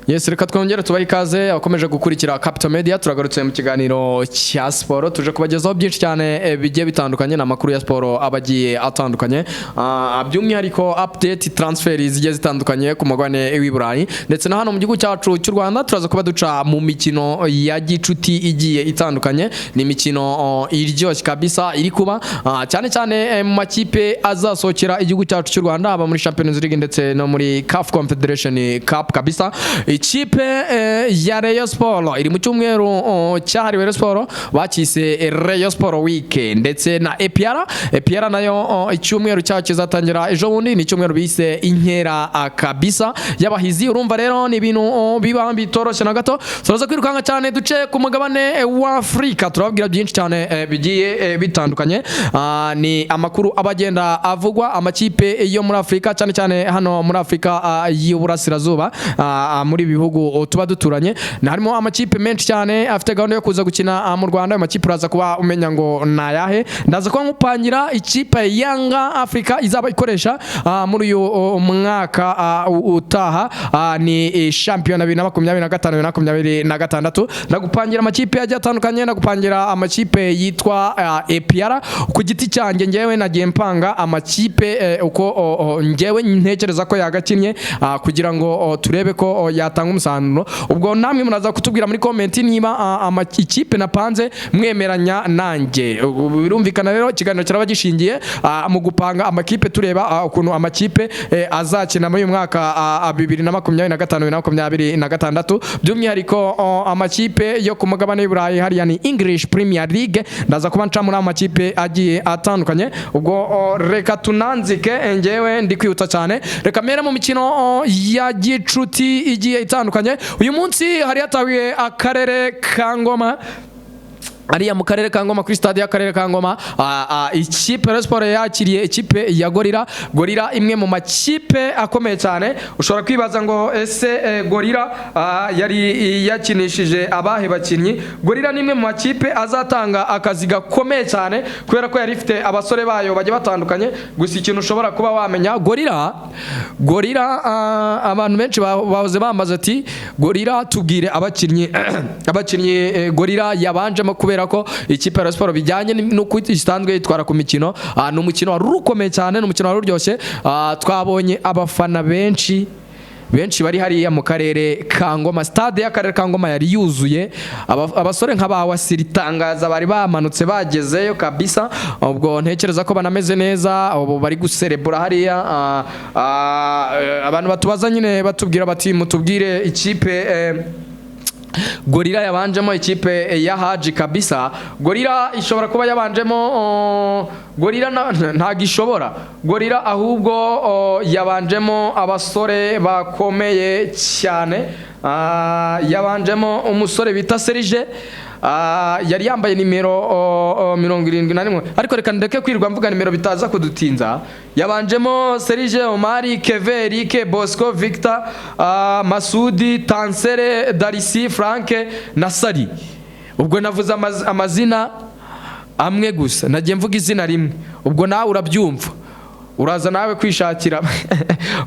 Yes, reka twongere tubahe ikaze abakomeje gukurikira Capital Media. Turagarutse mu kiganiro cya sport, tuje kubagezaho byinshi cyane bigiye bitandukanye n'amakuru ya sport abagiye atandukanye, by'umwihariko update transfer zigiye zitandukanye ku mugabane w'Iburayi ndetse na hano mu gihugu cyacu cy'u Rwanda. Turaza kuba duca mu mikino ya gicuti igiye itandukanye, ni imikino iryoshye kabisa iri kuba cyane cyane mu makipe azasohokera igihugu cyacu cy'u Rwanda, aba muri Champions League ndetse no muri CAF Confederation Cup kabisa. Ikipe ya Rayon Sport iri mu cyumweru cyahariwe Rayon Sport bakise Rayon Sport Week, ndetse na EPR nayo icyumweru cyacu kizatangira ejo bundi, ni icyumweru bise inkera kabisa y'abahizi. Urumva rero ni ibintu biba bitoroshye na gato. Turaza kwirukanga cyane duce ku mugabane wa Afrika, turababwira byinshi cyane bigiye bitandukanye, ni amakuru abagenda avugwa amakipe yo muri Afrika, cyane cyane hano muri Afrika y'Uburasirazuba, muri bihugu tuba duturanye. Harimo amakipe menshi cyane afite gahunda yo kuza gukina mu Rwanda. Amakipe uraza kuba umenya ngo nayahe. Ndaza kuba nkupangira ikipe Yanga Africa izaba ikoresha muri uyu mwaka utaha, ni shampiyona 2025-2026. Ndagupangira amakipe agiye atandukanye, ndagupangira amakipe yitwa EPR. Ku giti cyanjye ngewe nagiye mpanga amakipe uko ngewe ntekereza ko yagakinnye, kugira ngo turebe ko yatanga umusaruro. Ubwo namwe muraza kutubwira muri comment niba ikipe napanze mwemeranya nanjye. Birumvikana rero ikiganiro kiraba gishingiye mu gupanga amakipe, tureba ukuntu amakipe azakina muri uyu mwaka 2025-2026, by'umwihariko amakipe yo ku mugabane w'Iburayi, hariya ni English Premier League. Ndaza kuba nca muri amakipe agiye atandukanye. Ubwo reka tunanzike, ngewe ndi kwihuta cyane. Reka mere mu mikino ya gicuti igiye itandukanye. Uyu munsi hari hatawiye akarere ka Ngoma, ariya mu karere ka Ngoma, kuri stade y'akarere ka Ngoma. Ikipe ya Sport yakiriye ikipe ya Gorira, imwe mu makipe akomeye cyane. Ushobora kwibaza ngo ese Gorira yari yakinishije abahe bakinnyi? Gorira ni imwe mu makipe azatanga akazi gakomeye cyane, kubera ko yari ifite abasore bayo bagiye batandukanye. Gusa ikintu ushobora kuba wamenya, Gorira abantu benshi bahoze bambaza ati Gorira tubwire abakinnyi Gorira yabanjemo, kubera ko ikipe ya Sport bijyanye n'uko isanzwe yitwara ku mikino, ni umukino wari ukomeye cyane, ni umukino wari uryoshye. Twabonye abafana benshi bari hariya mu karere ka Ngoma. Stade y'akarere ka Ngoma yari yuzuye, abasore nk'aba Wasiritangaza bari bamanutse bagezeyo kabisa. Ubwo ntekereza ko banameze neza, ubu bari guserebura hariya. Abantu batubaza nyine batubwira bati mutubwire ikipe Gorira yabanjemo, ikipe ya Haji kabisa. Gorira ishobora kuba yabanjemo, Gorira ntago ishobora. Gorira ahubwo yabanjemo abasore bakomeye cyane. Yabanjemo umusore bita Serge, yari yambaye nimero 71, ariko reka ndeke kwirwa mvuga nimero bitaza kudutinza. Yabanjemo Serge, Omari, Keve, Eric, Bosco, Victor, Masudi, Tansere, Darisi, Frank na Sari. Ubwo navuze amazina amwe gusa, nagiye mvuga izina rimwe. Ubwo nawe urabyumva, uraza nawe kwishakira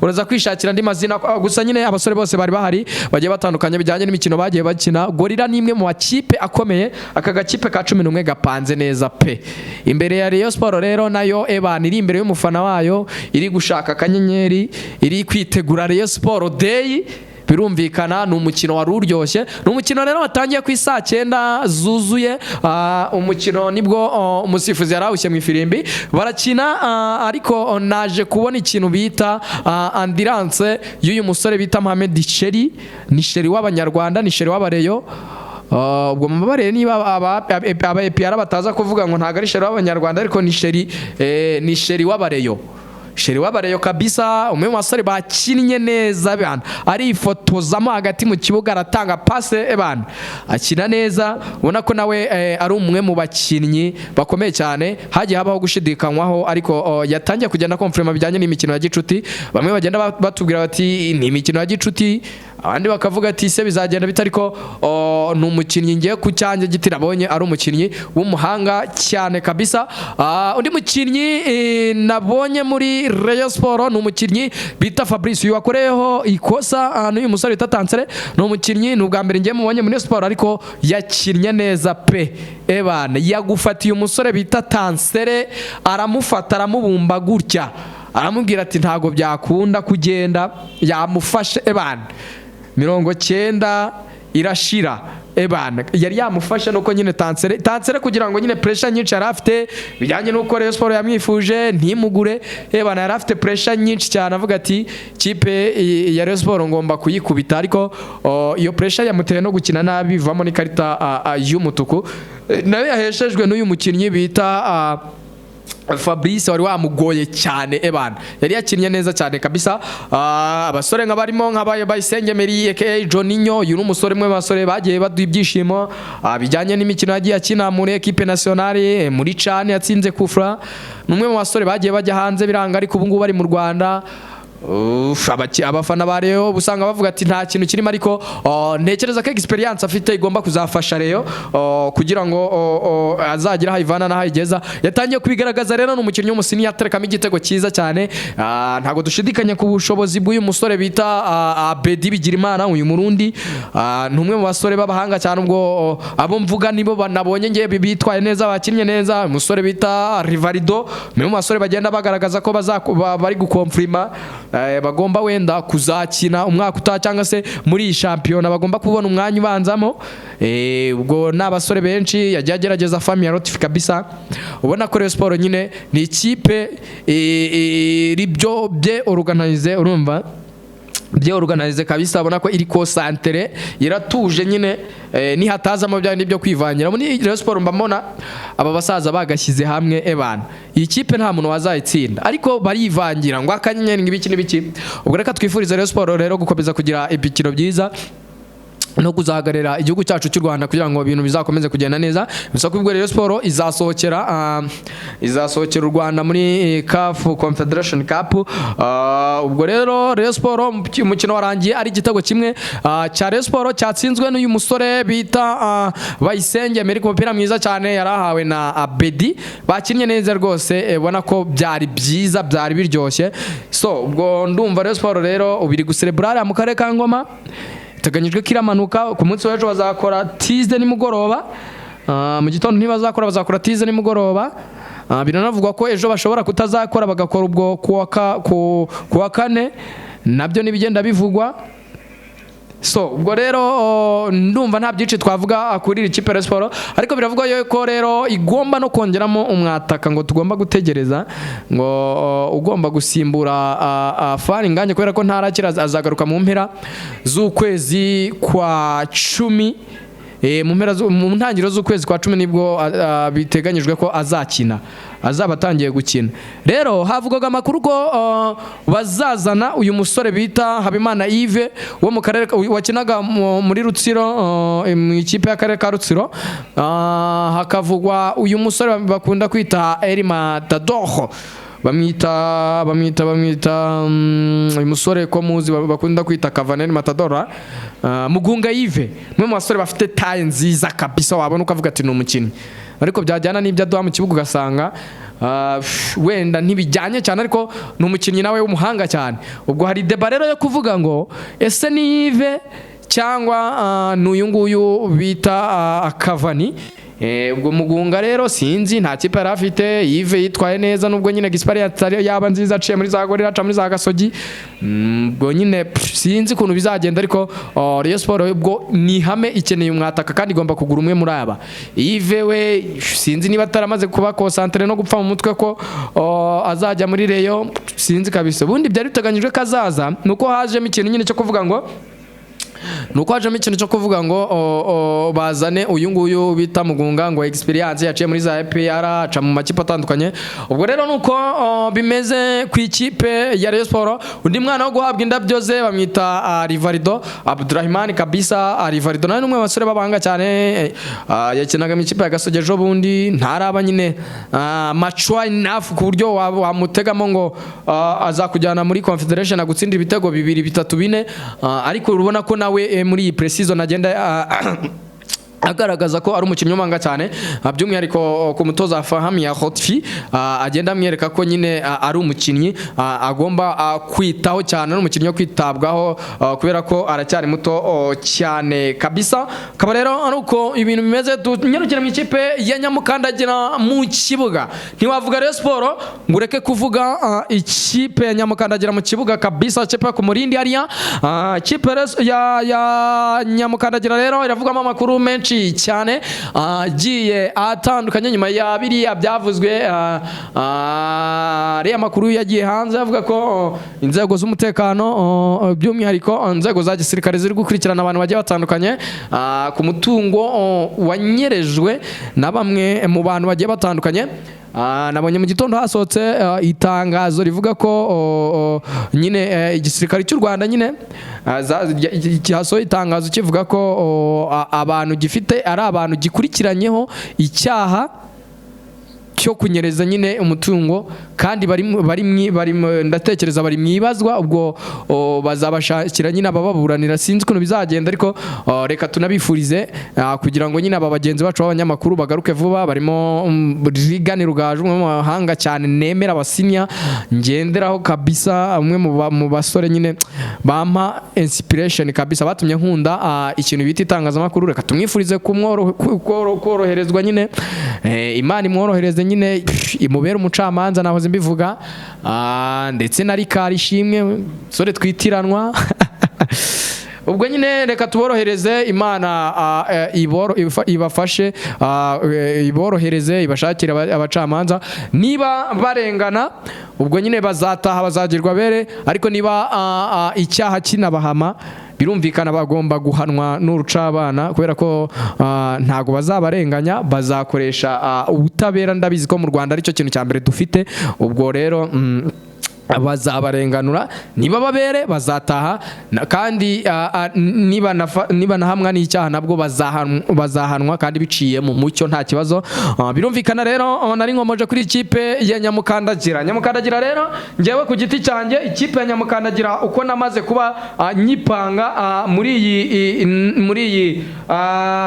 uraza kwishakira andi mazina. Gusa nyine abasore bose bari bahari bagiye batandukanye bijyanye n'imikino bagiye bakina. Gorira ni imwe mu makipe akomeye, aka gakipe ka 11 gapanze neza pe. Imbere ya Rayon Sport rero nayo iri imbere y'umufana wayo, iri gushaka akanyenyeri, iri kwitegura Rayon Sport Day. Birumvikana ni umukino wari uryoshye, ni umukino rero watangiye ku saa 9 zuzuye. Umukino nibwo umusifuzi yarawushye mu ifirimbi barakina, ariko naje kubona ikintu bita ambulance y'uyu musore bita Mohamed Sheri. Ni Sheri w'Abanyarwanda, ni Sheri w'Abareyo. Ubwo mubare niba aba EPR bataza kuvuga ngo ntago ari Sheri w'Abanyarwanda, ariko ni Sheri w'Abareyo. Sheri w'Abareyo kabisa, umwe mu basore bakinnye neza bana, ari ifotozamo hagati mu kibuga, aratanga passe bana, akina neza. Ubona ko nawe ari umwe mu bakinnyi bakomeye cyane. Hagiye habaho gushidikanywaho, ariko yatangiye kugenda confirma bijyanye n'imikino ya gicuti. Bamwe bagenda batubwira bati ni imikino ya gicuti, abandi bakavuga ati se bizagenda bitariko ni umukinnyi ngiye ku cyanjye giti nabonye ari umukinnyi w'umuhanga cyane kabisa. Undi mukinnyi nabonye muri Rayon Sport ni umukinnyi bita Fabrice, uyu wakoreyeho ikosa n'uyu musore bita Tansere. Ni umukinnyi ni ubwa mbere ngiye mubonye muri Sport ariko yakinnye neza pe ebana, yagufatiye umusore bita Tansere aramufata aramubumba gutya aramubwira ati ntago byakunda kugenda, yamufashe ebana 90 irashira ebana, yari yamufashe nuko nyine Tansere kugira ngo nyine pressure nyinshi yari afite bijyanye nuko Rayon Sport yamwifuje ntimugure ebana, yari afite pressure nyinshi cyane avuga ati kipe ya Rayon Sport ngomba kuyikubita, ariko iyo pressure yamuteye no gukina nabi bivamo n'ikarita y'umutuku nayo yaheshejwe n'uyu mukinnyi bita Fabrice wari wamugoye cyane ebana, yari yakinnye neza cyane kabisa. Abasore nk'abarimo nk'abaye Bayisenge Meri aka Joninho, uyu n'umusore mwe basore bagiye baduha ibyishimo bijyanye n'imikino yagiye akina muri equipe nationale, muri CHAN yatsinze Kufra, numwe mu basore bagiye bajya hanze biranga, ariko ubu ngubu bari mu Rwanda. Abafana ba Rayon usanga bavuga ati nta kintu kirimo, ariko ntekereza ko experience afite igomba kuzafasha Rayon kugira ngo azagira hayivana na hayigeza. Yatangiye kubigaragaza rero n'umukinnyi w'umusini yaterekamo igitego cyiza cyane. Ntago dushidikanya ku bushobozi bw'uyu musore bita Bedi Bigirimana, uyu Murundi numwe mu basore b'abahanga cyane, ubwo abo mvuga nibo banabonye ngiye bitwaye neza bakinnye neza. Umusore bita Rivarido ni mu basore bagenda bagaragaza ko bari gukonfirma bagomba wenda kuzakina umwaka utaha cyangwa se muri iyi shampiyona bagomba kubona umwanya ubanzamo. Ubwo n'abasore benshi yagiye agerageza famille rotifi kabisa, ubona ko Rayon Sport nyine ni ikipe ribyo bye organize, urumva bye organize kabisa, ubona ko iri concentré iratuje nyine nihatazamo bya nibyo kwivangira. Muri Rayon Sport mbamona aba basaza bagashyize hamwe ebana, iyi kipe nta muntu wazayitsinda, ariko barivangira ngo akanyenyeri ngibiki nibiki. Ubwo reka twifurize Rayon Sport rero gukomeza kugira ibikino byiza no kuzahagarira igihugu cyacu cy'u Rwanda kugira ngo ibintu bizakomeze kugenda neza. Bisako ubwo Rayon Sport izasohokera u Rwanda muri CAF Confederation Cup. Ubwo rero Rayon Sport umukino warangiye ari igitego kimwe cya Rayon Sport cyatsinzwe n'uyu musore bita Bayisenge Meri ku mupira mwiza cyane yarahawe na Bedi. Bakinnye neza rwose, ubona ko byari byiza, byari biryoshye. So ubwo ndumva Rayon Sport rero ubiri gucelebrate mu karere ka Ngoma. Teganyijwe kiramanuka ku munsi w'ejo bazakora Tuesday nimugoroba, mu gitondo ntibazakora, bazakora Tuesday nimugoroba. Biranavugwa ko ejo bashobora kutazakora bagakora ubwo kuwa kane, nabyo nibigenda bivugwa. So ubwo rero ndumva nta byinshi twavuga kuri ikipe ya Sport, ariko biravugwa yuko rero igomba no kongeramo umwataka ngo tugomba gutegereza ngo ugomba gusimbura Fari Nganye, kubera ko ntarakira azagaruka mu mpera z'ukwezi kwa 10. Mu ntangiriro z'ukwezi kwa 10 nibwo biteganyijwe ko azaba atangiye gukina. Rero havugaga amakuru ko bazazana uyu musore bita Habimana Yves wo mu karere wakinaga muri Rutsiro, mu ikipe y'akarere ka Rutsiro. Hakavugwa uyu musore bakunda kwita Elima Tadoho, bamwita uyu musore ko muzi bakunda kwita Kavaneri Matadora. Mugunga Yves mwe mu basore bafite taye nziza kabisa, wabona ukavuga ati ni umukinnyi, ariko byajyana n'ibyo aduha mu kibuga ugasanga wenda ntibijyanye cyane, ariko ni umukinnyi nawe w'umuhanga cyane. Ubwo hari deba rero yo kuvuga ngo ese ni Yves cyangwa n'uyu nguyu bita Kavani. Ubwo Mugunga rero sinzi, nta kipe yari afite. Yves yitwaye neza nubwo nyine experience yaba nziza, aciye muri za Gorira, aca muri za Gasogi. Ubwo nyine sinzi ukuntu bizagenda, ariko Rayon Sport ubwo ni hame ikeneye umwataka kandi igomba kugura umwe muri aba. Yves we sinzi niba ataramaze kuba concentré no gupfa mu mutwe ko azajya muri Rayon, sinzi kabisa. Ubundi byari biteganyijwe kazaza, nuko hajemo ikintu nyine cyo kuvuga ngo nuko hajemo ikintu cyo kuvuga ngo bazane uyu nguyu bita Mugunga ngo experience yaciye muri za EPR aca mu makipe atandukanye. Ubwo rero nuko bimeze ku ikipe ya Rayon Sport. Undi mwana wo guhabwa indabyo ze bamwita Rivarido Abdurrahman kabisa. Rivarido nawe numwe basore babanga cyane, yakinaga mu ikipe ya Gasogi ejo bundi, ntaraba nyine mature enough ku buryo wamutegamo ngo azakujyana muri Confederation agutsinda ibitego 2 3 4, ariko urubona ko nawe muri iyi pre-season agenda agaragaza ko ari umukinnyi umanga cyane, by'umwihariko ku mutoza Fahami ya Hotfi agenda amwereka ko nyine ari umukinnyi agomba kwitaho cyane, ari umukinnyi wo kwitabwaho kubera ko aracyari muto cyane kabisa. Kaba rero aruko ibintu bimeze, tunyarukira mu ikipe ya Nyamukandagira mu kibuga. Ntiwavuga Rayon Sport ngureke kuvuga ikipe ya Nyamukandagira mu kibuga kabisa, ikipe ku Murindi hariya. Ikipe ya Nyamukandagira rero iravugamo amakuru menshi cyane agiye atandukanye nyuma ya biriya byavuzwe. Ariya makuru yagiye hanze avuga ko inzego z'umutekano by'umwihariko inzego za gisirikare ziri gukurikirana abantu bagiye batandukanye ku mutungo wanyerejwe na bamwe mu bantu bagiye batandukanye. Nabonye mu gitondo hasohotse itangazo rivuga ko nyine igisirikare cy'u Rwanda nyine cyasohoye itangazo kivuga ko abantu gifite ari abantu gikurikiranyeho icyaha cyo kunyereza nyine umutungo, kandi bari ndatekereza bari mwibazwa. Ubwo bazabashakira nyine abababuranira, sinzi ukuntu bizagenda, ariko reka tunabifurize kugira ngo nyine aba bagenzi bacu b'abanyamakuru bagaruke vuba. Barimo Rigani Rugaju, umwe mu bahanga cyane nemera abasinya ngenderaho kabisa, umwe mu basore nyine bampa inspiration kabisa, batumye nkunda ikintu bita itangazamakuru. Reka tumwifurize koroherezwa nyine, Imana imworohereze nyine, imubera umucamanza nahoze mbivuga, ndetse na Rikari ishimwe sore twitiranwa. Ubwo nyine reka tuborohereze, Imana ibafashe, iborohereze, ibashakire abacamanza. Niba barengana ubwo nyine bazataha, bazagirwa bere, ariko niba icyaha kinabahama birumvikana bagomba guhanwa n'urucabana, kubera ko ntago bazabarenganya, bazakoresha ubutabera. Ndabizi ko mu Rwanda aricyo kintu cya mbere dufite. Ubwo rero bazabarenganura, niba babere bazataha, kandi niba nahamwa n'icyaha nabwo bazahanwa kandi biciye mu mucyo, nta kibazo. Birumvikana rero nari nkomoje kuri ikipe ya Nyamukandagira rero ngewe ku giti cyanjye, ikipe ya Nyamukandagira uko namaze kuba nyipanga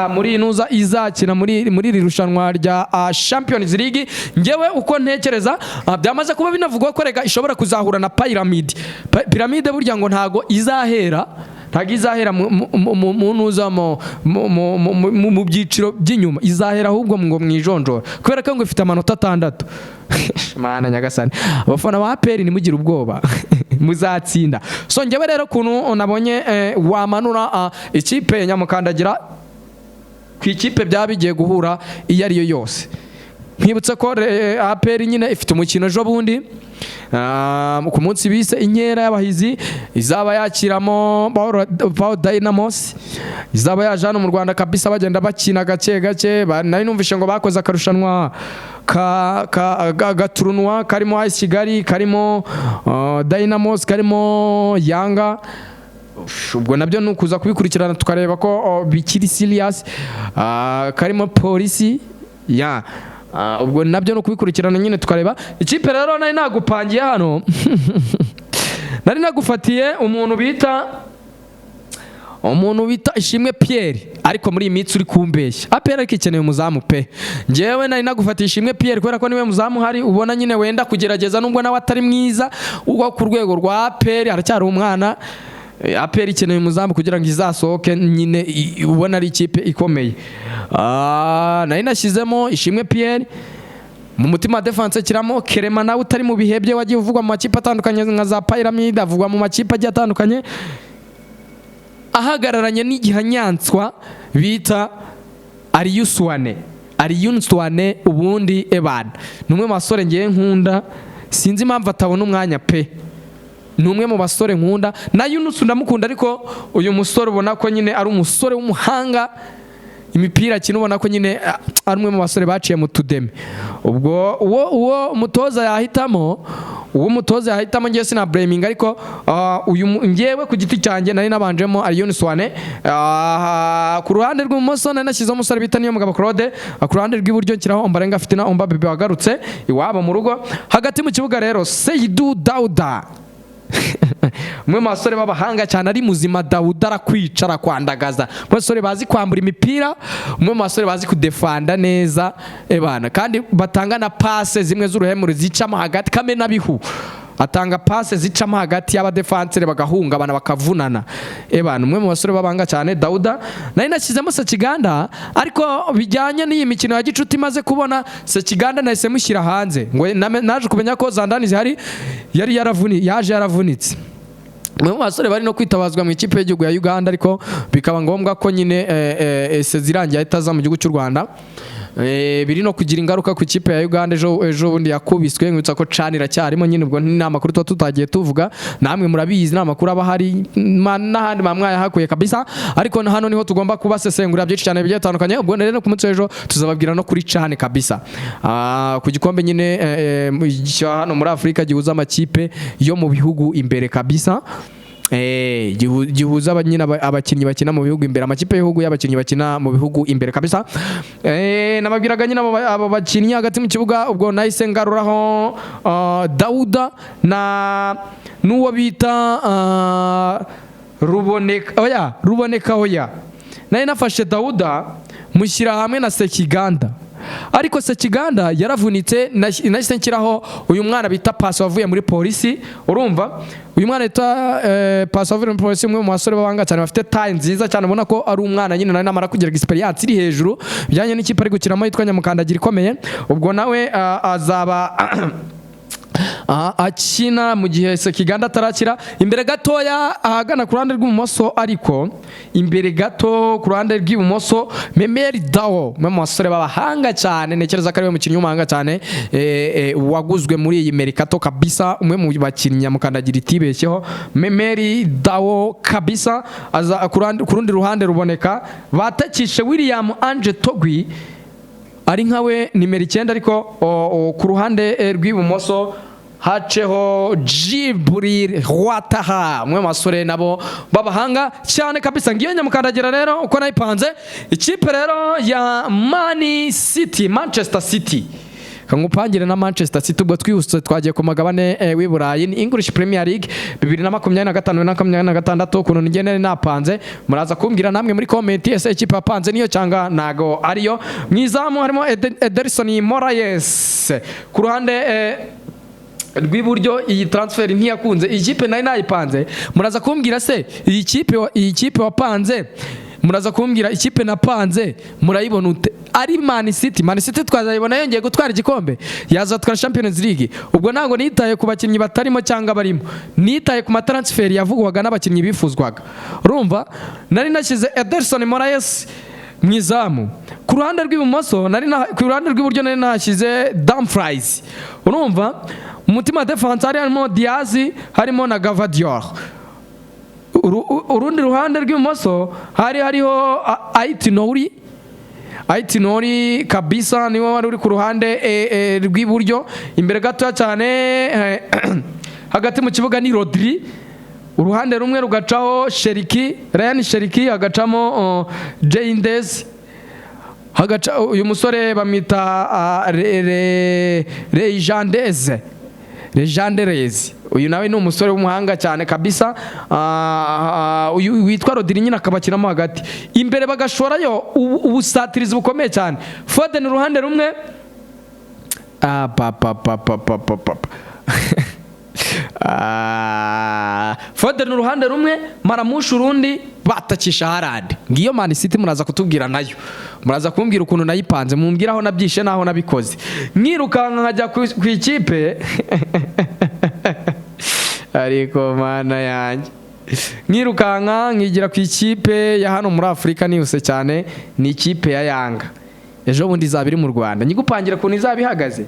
muri nuza izakina muri iri rushanwa rya Champions League, ngewe uko ntekereza byamaze kuba binavugwa ko rega ishobora kuzahura na Pyramide burya ngo ntago izahera mu byiciro by'inyuma, izahera ahubwo ngo mwijonjora, kubera ko ngo ifite amanota 6. Mana nyagasani, abafana ba APR nimugire ubwoba muzatsinda. So ngewe rero kuntu nabonye wamanura ikipe ya Nyamukandagira ku ikipe byabigiye guhura iyo ari yo yose. Nkibutse ko APR nyine ifite umukino ejo bundi ku munsi bise inkera y'abahizi, izaba yakiramo Power Dynamos, izaba yaje hano mu Rwanda kabisa, bagenda bakina gake gake. Nari numvishe ngo bakoze akarushanwa gaturunwa karimo AS Kigali, karimo Dynamos, karimo Yanga. Ubwo nabyo nukuza kubikurikirana tukareba ko bikiri serious. Karimo polisi ya ubwo nabyo no kubikurikirana nyine tukareba. Ikipe rero nari nagupangiye hano nari nagufatiye umuntu bita Ishimwe Pierre, ariko muri imitsi uri kumbeshya. APR ariko ikeneye umuzamu pe. Ngewe nari nagufatiye Ishimwe Pierre kubera ko niwe muzamu hari, ubona nyine wenda kugerageza, nubwo nawe atari mwiza ubwo ku rwego rwa APR, aracyari umwana. APR ikeneye umuzamu kugira ngo izasohoke nyine, ubona ari ikipe ikomeye. Nari nashyizemo Ishimwe Pierre, mu mutima defense kiramo Kerema, nawe utari mu bihebye, wagiye uvugwa mu makipe atandukanye nka za Pyramide, avugwa mu makipe agiye atandukanye, ahagararanye n'igihanyanswa bita Ariyunswane ubundi Eban. Numwe masore ngiye nkunda, sinzi impamvu atabona umwanya pe. ni umwe mu basore nkunda na Yunus ndamukunda ariko uyu musore ubona ko nyine ari umusore w'umuhanga imipira kinubona ko nyine ari umwe mu basore baciye mu tudeme ubwo uwo umutoza yahitamo ngiye sina blaming ariko uyu ngewe ku giti cyanjye nari nabanjemo Rayon Swane ku ruhande rw'umumoso nari nashyizeho umusore bita niyo mugabo Claude ku ruhande rw'iburyo nshyiraho Ombarenga afite na Omba Bebe wagarutse iwabo mu rugo hagati mu kibuga rero Seydou Dauda umwe mu basore b'abahanga cyane ari muzima Dauda arakwicara kwandagaza basore bazi kwambura imipira umwe mu basore bazi kudefanda neza ebana kandi batanga na passe zimwe z'uruhemure zicamo hagati kame nabihu atanga passe zicamo hagati y'abadefansere bagahunga abana bakavunana ebana umwe mu basore babanga cyane Dauda nari nashyizemo Sekiganda ariko bijyanye n'iyi mikino ya gicuti maze kubona Sekiganda nahise mushyira hanze ngo naje kumenya ko Zandani zihari yaje yaravunitse umwe mu basore bari no kwitabazwa mu ikipe y'igihugu ya Uganda ariko bikaba ngombwa ko nyine zirangiye ahitaza mu gihugu cy'u Rwanda biri no kugira ingaruka ku ikipe ya Uganda ejo bundi yakubiswe nk'utsa ko canira cyarimo nyine ubwo ni amakuru tutagiye tuvuga namwe murabizi n'amakuru aba hari n'ahandi mamwaya hakuye kabisa ariko hano niho tugomba kubasesengurira byinshi cyane bigiye bitandukanye ubwo rero ku munsi w'ejo tuzababwira no kuri cane kabisa ku gikombe nyine hano muri Afrika gihuza amakipe yo mu bihugu imbere kabisa gihuza abakinnyi bakina mu bihugu imbere amakipe y'ibihugu y'abakinnyi bakina mu bihugu imbere kabisa nababwiraga nyine abo bakinnyi hagati mu kibuga ubwo nahise ngaruraho Dauda na n'uwo bita Ruboneka oya nari nafashe Dauda mushyira hamwe na Sekiganda ariko Sekiganda yaravunitse nahise nshyiraho uyu mwana bita Paso wavuye muri polisi urumva uyu mwana bita Paso wavuye muri polisi umwe mu basore babanga cyane bafite taille nziza cyane ubona ko ari umwana nyine nari namara kugira experience iri hejuru bijyanye n'ikipe ari gukiramo yitwa Nyamukandagira ikomeye ubwo nawe azaba akina mu gihe Sekiganda atarakira imbere gatoya ahagana ku ruhande rw'ibumoso ariko imbere gato ku ruhande rw'ibumoso Memeri Dao mu basore b'abahanga cyane nekereza ko ari umukinnyi w'umuhanga cyane waguzwe muri iyi Mercato kabisa umwe mu bakinnyi Nyamukandagira itibeshyeho Memeri Dao kabisa aza ku rundi ruhande ruboneka batakishe William Ange Togwi ari nkawe nimero 9 ariko ku ruhande rw'ibumoso haceho Jibril Wataha umwe masore nabo babahanga cyane kabisa ngiyo Nyamukandagira rero uko nayipanze ikipe rero ya Manchester City kangupangire na Manchester City ubwo twihuse twagiye ku magabane w'i Burayi ni English Premier League 2025 na 2026 ukuntu ngene napanze muraza kumbwira namwe muri comment ese ikipe yapanze niyo cyanga nago ariyo mwizamu harimo Ederson Moraes ku ruhande rw'iburyo iyi transfer ntiyakunze ikipe nayo nayipanze muraza kumbwira se iyi kipe wapanze muraza kumbwira ikipe napanze murayibona ute ari Man City twazayibona yongeye gutwara igikombe yazatwara Champions League ubwo ntago nitaye ku bakinnyi batarimo cyangwa barimo nitaye ku matransfer yavugwaga n'abakinnyi bifuzwaga urumva nari nashyize Ederson Moraes mwizamu ku ruhande rw'ibumoso ku ruhande rw'iburyo nari nashyize Dumfries urumva umutima defense harimo Diaz harimo na Gavadior urundi ruhande rw'ibumoso hariho Aitinori kabisa niwe wari uri ku ruhande rw'iburyo imbere gato cyane hagati mu kibuga ni Rodri uruhande rumwe rugacaho Rayon Sheriki hagacamo Jaindes uyu musore bamita Legendaires uyu nawe ni umusore w'umuhanga cyane kabisa uyu witwa Rodri nyine akabakiramo hagati imbere bagashorayo ubusatirizi bukomeye cyane Foden uruhande rumwe Foden uruhande rumwe Maramushu urundi batakisha Haaland ngiyo Man City muraza kutubwira nayo muraza kumbwira ukuntu nayipanze mumbwiraho nabyishe naho nabikoze mwirukanka nkajya ku ikipe ariko mana yanjye mwirukanka nkigira ku ikipe ya hano muri Afrika niyuse cyane ni ikipe ya Yanga ejo bundi izaba iri mu Rwanda nyigupangira ukuntu izaba ihagaze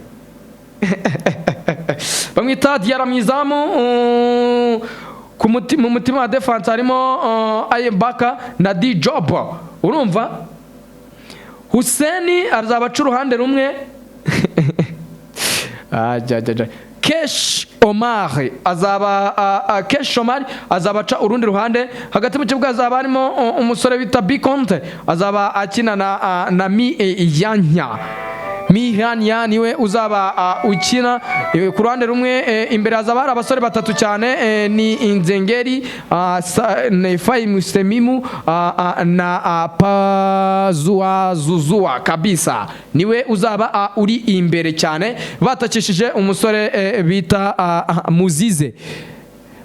bamwita Diarra mwizamu mu mutima wa defense harimo Ayembaka na D Job urumva Hussein azaba aca uruhande rumwe Kesh Omar azaba aca urundi ruhande hagati mu kibuga azaba harimo umusore bita Biconte azaba akina na Mihanya niwe uzaba ukina ku ruhande rumwe imbere azaba hari abasore batatu cyane ni Inzengeri Nefai Mustemimu na Zuzua kabisa niwe uzaba uri imbere cyane batakishije umusore bita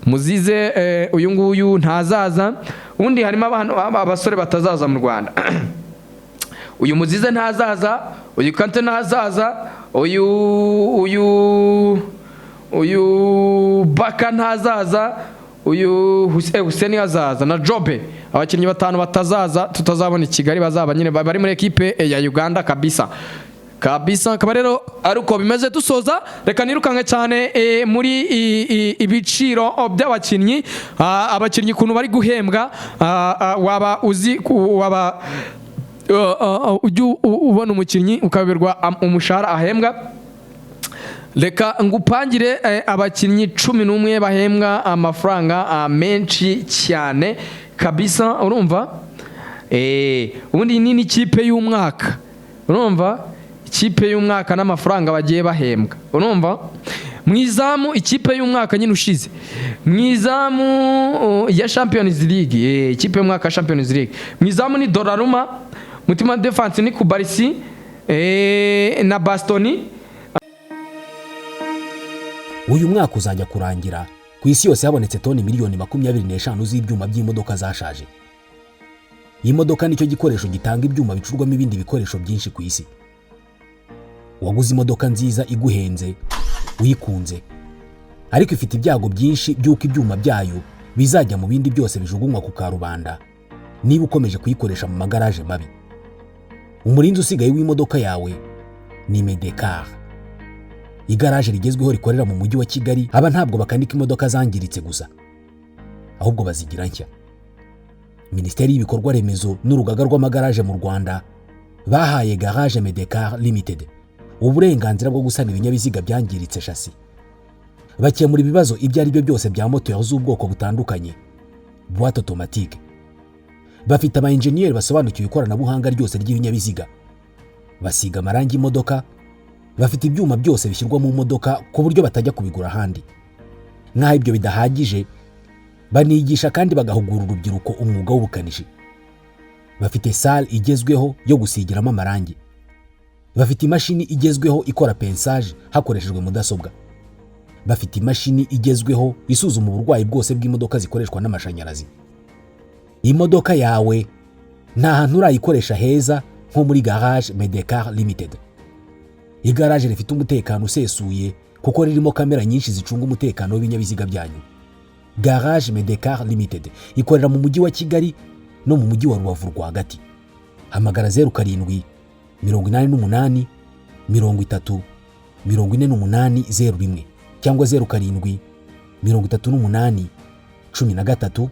Muzize uyu nguyu ntazaza undi harimo abasore batazaza mu Rwanda uyu Muzize ntazaza uyu Kante ntazaza uyu Baka ntazaza uyu Hussein azaza na Jobe abakinnyi batanu batazaza tutazabona i Kigali bazaba nyine bari muri equipe ya Uganda kabisa akaba rero ari uko bimeze dusoza reka nirukanke cyane muri ibiciro by'abakinnyi abakinnyi kuntu bari guhembwa waba uzi ubona umukinnyi ukaberwa umushahara ahembwa reka ngupangire abakinnyi 11 bahembwa amafaranga menshi cyane kabisa urumva ubundi ni ikipe y'umwaka urumva ikipe y'umwaka n'amafaranga bagiye bahembwa urumva mwizamu ikipe y'umwaka nyine ushize mwizamu ya Champions League ikipe y'umwaka Champions League mwizamu ni Donnarumma mutima defense ni Kubarisi na Bastoni. Uyu mwaka uzajya kurangira ku isi yose habonetse toni miliyoni 25 z'ibyuma by'imodoka zashaje. Iyi modoka nicyo gikoresho gitanga ibyuma bicurwamo ibindi bikoresho byinshi ku isi. Waguze imodoka nziza iguhenze uyikunze ariko ifite ibyago byinshi by'uko ibyuma byayo bizajya mu bindi byose bijugunywa ku karubanda niba ukomeje kuyikoresha mu magaraje mabi. Umurinzi usigaye w'imodoka yawe ni Medekar. Igaraje rigezweho rikorera mu mujyi wa Kigali aba ntabwo bakanika imodoka zangiritse gusa ahubwo bazigira nshya. Minisiteri y'ibikorwa remezo n'urugaga rw'amagaraje mu Rwanda bahaye Garage Medekar Limited uburenganzira bwo gusana ibinyabiziga byangiritse chassis. Bakemura ibibazo ibyo ari byo byose bya moto z'ubwoko butandukanye, boîte automatique. Bafite aba engineer basobanukiwe ikoranabuhanga ryose ry'ibinyabiziga. Basiga amarangi imodoka, bafite ibyuma byose bishyirwa mu modoka ku buryo batajya kubigura ahandi. Nkaho ibyo bidahagije, banigisha kandi bagahugura urubyiruko umwuga w'ubukanishi. Bafite salle igezweho yo gusigiramo amarangi. Bafite imashini igezweho ikora pensage hakoreshejwe mudasobwa. Bafite imashini igezweho isuzuma uburwayi bwose bw'imodoka zikoreshwa n'amashanyarazi. Imodoka yawe nta hantu urayikoresha heza nko muri Garage Medekar Limited. Igaraje rifite umutekano usesuye kuko ririmo kamera nyinshi zicunga umutekano w'ibinyabiziga byanyu. Garage Medekar Limited ikorera mu mujyi wa Kigali no mu mujyi wa Rubavu rwagati. Hamagara 07 88 30 48 cyangwa 07 38 13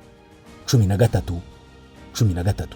13 13.